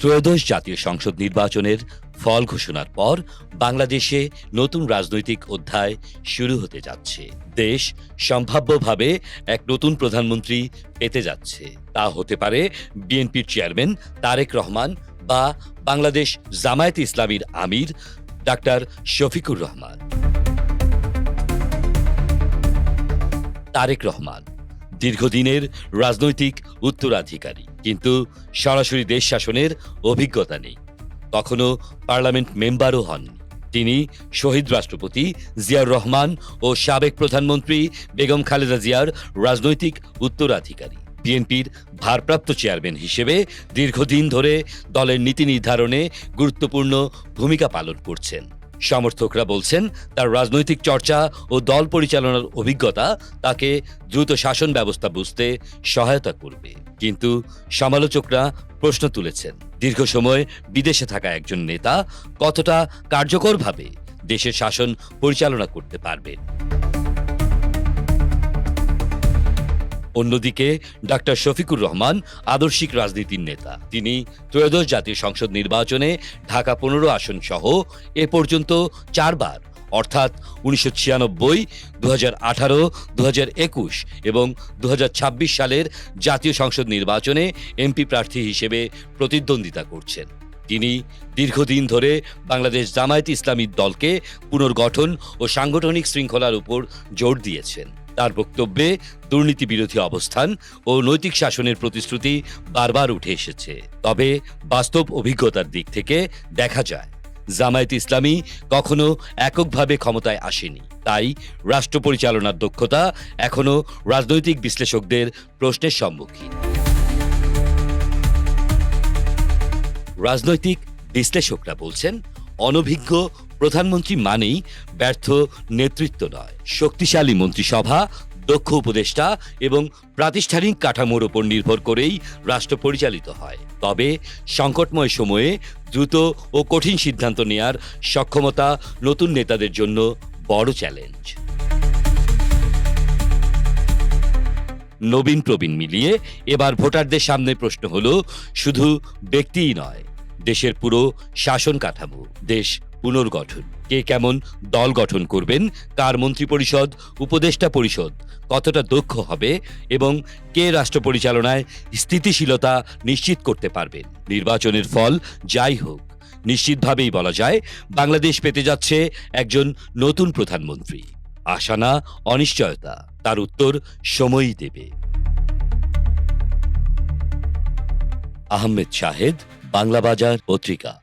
ত্রয়োদশ জাতীয় সংসদ নির্বাচনের ফল ঘোষণার পর বাংলাদেশে নতুন রাজনৈতিক অধ্যায় শুরু হতে যাচ্ছে। দেশ সম্ভাব্যভাবে এক নতুন প্রধানমন্ত্রী পেতে যাচ্ছে। তা হতে পারে বিএনপির চেয়ারম্যান তারেক রহমান বা বাংলাদেশ জামায়াতে ইসলামীর আমির ডাক্তার শফিকুর রহমান। তারেক রহমান দীর্ঘদিনের রাজনৈতিক উত্তরাধিকারী, কিন্তু সরাসরি দেশ শাসনের অভিজ্ঞতা নেই। কখনো পার্লামেন্ট মেম্বারও হননি। তিনি শহীদ রাষ্ট্রপতি জিয়াউর রহমান ও সাবেক প্রধানমন্ত্রী বেগম খালেদা জিয়ার রাজনৈতিক উত্তরাধিকারী। বিএনপির ভারপ্রাপ্ত চেয়ারম্যান হিসেবে দীর্ঘদিন ধরে দলের নীতি নির্ধারণে গুরুত্বপূর্ণ ভূমিকা পালন করছেন। সমর্থকরা বলছেন তার রাজনৈতিক চর্চা ও দল পরিচালনার অভিজ্ঞতা তাকে দ্রুত শাসন ব্যবস্থা বুঝতে সহায়তা করবে। কিন্তু সমালোচকরা প্রশ্ন তুলেছেন, দীর্ঘ সময় বিদেশে থাকা একজন নেতা কতটা কার্যকরভাবে দেশের শাসন পরিচালনা করতে পারবেন। অন্যদিকে ডাক্তার শফিকুর রহমান আদর্শিক রাজনীতির নেতা। তিনি ত্রয়োদশ জাতীয় সংসদ নির্বাচনে ঢাকা 15 আসন সহ এ পর্যন্ত 4 বার অর্থাৎ 1996, 2018, 2021 এবং 2026 সালের জাতীয় সংসদ নির্বাচনে এমপি প্রার্থী হিসেবে প্রতিদ্বন্দ্বিতা করছেন। তিনি দীর্ঘদিন ধরে বাংলাদেশ জামায়াতে ইসলামীর দলকে পুনর্গঠন ও সাংগঠনিক শৃঙ্খলার উপর জোর দিয়েছেন। তার বক্তব্যে দুর্নীতি বিরোধী অবস্থান ও নৈতিক শাসনের প্রতিশ্রুতি বারবার উঠে এসেছে। তবে বাস্তব অভিজ্ঞতার দিক থেকে দেখা যায় জামায়াতে ইসলামী কখনো এককভাবে ক্ষমতায় আসেনি। তাই রাষ্ট্র পরিচালনার দক্ষতা এখনো রাজনৈতিক বিশ্লেষকদের প্রশ্নের সম্মুখীন। রাজনৈতিক বিশ্লেষকরা বলছেন, অনভিজ্ঞ প্রধানমন্ত্রী মানেই ব্যর্থ নেতৃত্ব নয়। শক্তিশালী মন্ত্রিসভা, দক্ষ উপদেষ্টা এবং প্রাতিষ্ঠানিক কাঠামোর উপর নির্ভর করেই রাষ্ট্র পরিচালিত হয়। তবে সংকটময় সময়ে দ্রুত ও কঠিন সিদ্ধান্ত নেয়ার সক্ষমতা নতুন নেতাদের জন্য বড় চ্যালেঞ্জ। নবীন প্রবীণ মিলিয়ে এবার ভোটারদের সামনে প্রশ্ন হলো, শুধু ব্যক্তিই নয়, দেশের পুরো শাসন কাঠামো, দেশ পুনর্গঠন। কে কেমন দল গঠন করবেন, কার মন্ত্রিপরিষদ, উপদেষ্টা পরিষদ কতটা দক্ষ হবে এবং কে রাষ্ট্র পরিচালনায় স্থিতিশীলতা নিশ্চিত করতে পারবেন। নির্বাচনের ফল যাই হোক, নিশ্চিতভাবেই বলা যায় বাংলাদেশ পেতে যাচ্ছে একজন নতুন প্রধানমন্ত্রী। আশা না অনিশ্চয়তা, তার উত্তর সময়ই দেবে। আহমেদ শাহেদ, বাংলা বাজার পত্রিকা।